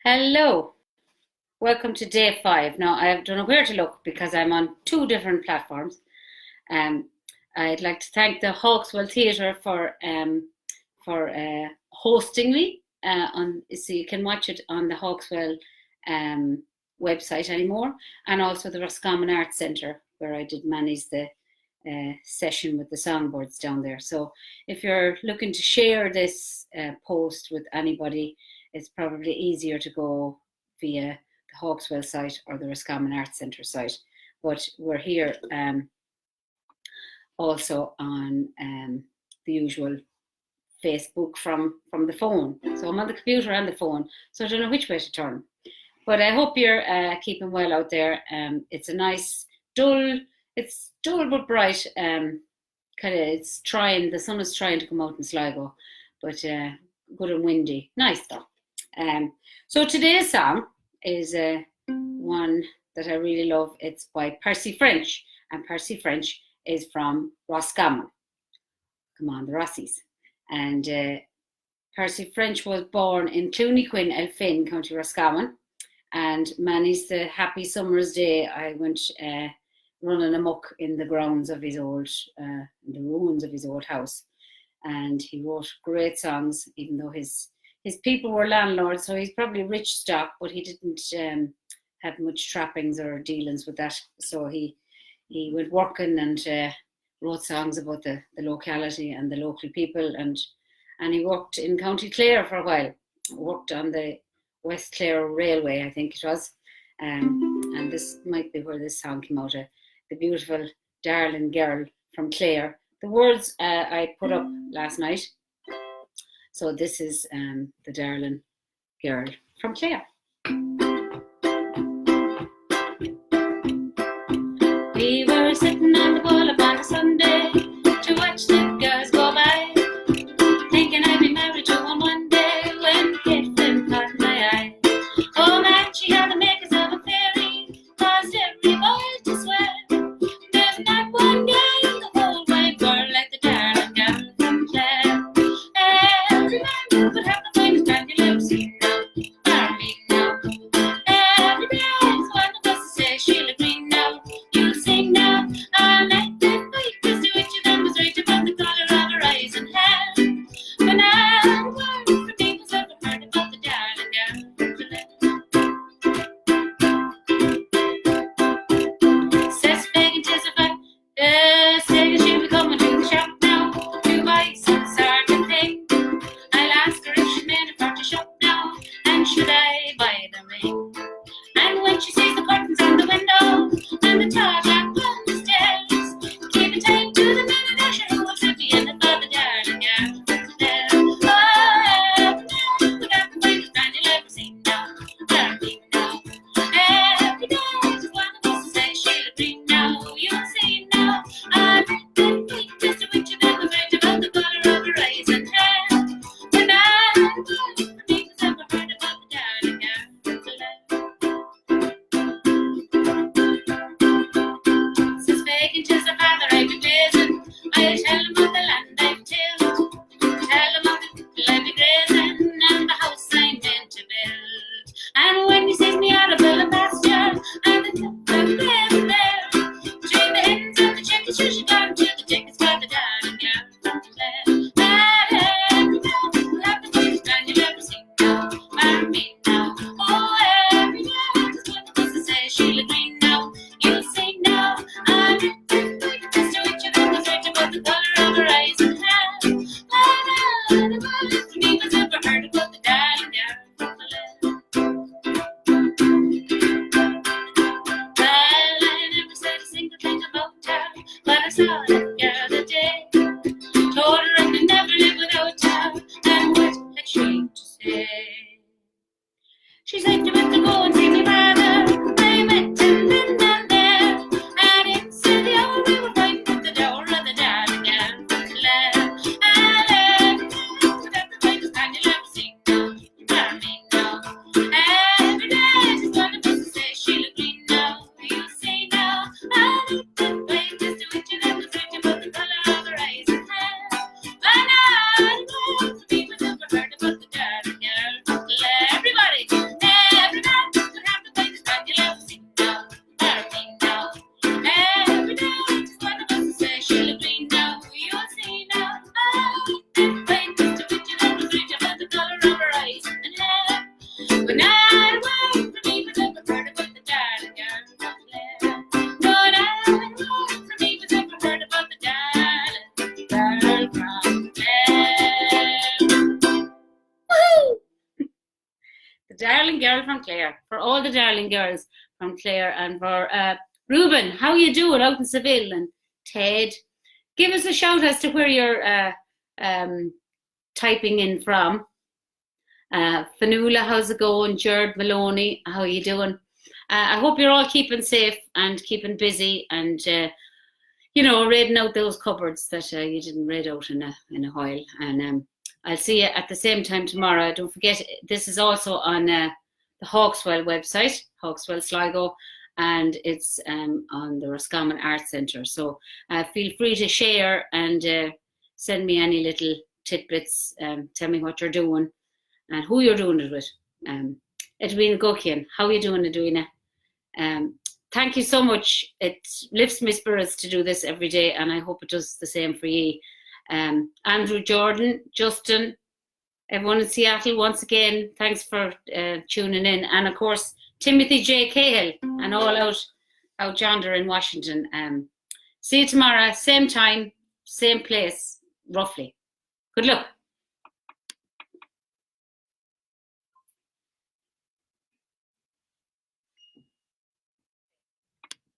Hello, welcome to day 5. Now, I don't know where to look because I'm on 2 different platforms. Um, I'd like to thank the Hawkswell Theatre for hosting me so you can watch it on the Hawkswell website anymore, and also the Roscommon Arts Centre where I did manage the session with the Songbirds down there. So if you're looking to share this post with anybody, it's probably easier to go via the Hawkswell site or the Roscommon Arts Centre site. But we're here also on the usual Facebook from the phone. So I'm on the computer and the phone, so I don't know which way to turn. But I hope you're keeping well out there. It's a nice, dull but bright. It's trying, the sun is trying to come out in Sligo, but good and windy. Nice though. So today's song is one that I really love. It's by Percy French, and Percy French is from Roscommon. Come on, the Rossies. And Percy French was born in Clooney Quinn, Elphin, County Roscommon, and many's the happy summer's day I went running amok in the grounds of his old, the ruins of his old house. And he wrote great songs, even though his people were landlords, so he's probably rich stock, but he didn't have much trappings or dealings with that. So he went working and wrote songs about the locality and the local people, and he worked in County Clare for a while. Worked on the West Clare Railway, I think it was, and this might be where this song came out of. The beautiful Darlin Girl From Clare. The words I put up last night. So this is the Darlin Girl From Clare. We were sitting on the wall upon a Sunday to watch the girls go by, thinking I'd be married to one one day when Kate Flynn caught my eye. Oh man, she had the makers of a fairy, caused every boy to swear. There's not one guy in the whole wide world like the Darlin Girl From Clare. Every man would have the finest brand you'll ever see now. Marry now. Every day is one of us to say she'll agree now. You'll sing now. All night that fight was to which of them was right about the colour of her eyes and hair. But now, word from people's ever heard about the Darlin Girl From Clare. Says begging tis a fact, saying she'll be coming to the shop now to buy some certain thing. I'll ask her if she's made a party shop now, and should I buy the ring? And when she sees the curtains on the window and the tall black on the stairs, keep it tight to the minute usher who will sit in it for the Darlin Girl From Clare. Oh, every man would have the finest man you'll ever see now. Marry now. Every day is one of us to say she'll agree now. You'll see now. All night that fight is to which of them was right about the colour of her eyes and hair. But now, word from people's ever heard about the Darlin Girl From Clare. Says begging tis the father I've been raising, I'll tell him of the land I've tilled, tell him of the people I've been grazing, and the house I'm meant to build. And when he sees me out of the pasture, and the tuck I'm grazing there, between the hens and the chickens, you should come to the chickens for the Darlin Girl From Clare. Every day will have the finest man you've ever seen now. Marry now. Oh, every day is one of us to say she'll agree now. You'll see now. I'm in the best to which of them was right about the colour of her eyes and hair. And from people's ever heard about the Darlin Girl From Clare. Well, I never said a single thing about her, but I saw that girl that day. Told her I could never live without her, and what had she to say? She said you have to go and see my father. I met him then and there, and inside the hour we were fighting at the door of the Darlin Girl From Clare. And every day would have the finest man you'll ever see now. Marry now. Every day she's one of us to say she'll agree now. You'll see now. I need that fight is to which of them was right about the colour of her eyes and hair. But now, the people's ever heard about the Darlin Girl From Clare. Everybody. But not a word from me was ever heard about the Darlin Girl from Clare. No, not a word from me was ever heard about the Darlin Girl from Clare. Woohoo! The Darlin Girl from Clare. For all the Darlin Girls from Clare, and for Ruben, how you doing out in Seville? And Ted, give us a shout as to where you're typing in from. Fanula, how's it going? Jared Maloney, how you doing? I hope you're all keeping safe and keeping busy, and raiding out those cupboards that you didn't raid out in a while. And I'll see you at the same time tomorrow. Don't forget, this is also on the Hawkswell website, Hawkswell Sligo, and it's on the Roscommon Arts Centre. So feel free to share and send me any little tidbits. Tell me what you're doing and who you're doing it with. Edwina Gokian, how are you doing, Edwina? Thank you so much. It lifts my spirits to do this every day, and I hope it does the same for you. Andrew Jordan, Justin, everyone in Seattle, once again, thanks for tuning in. And of course, Timothy J. Cahill and all out yonder in Washington. See you tomorrow, same time, same place, roughly. Good luck.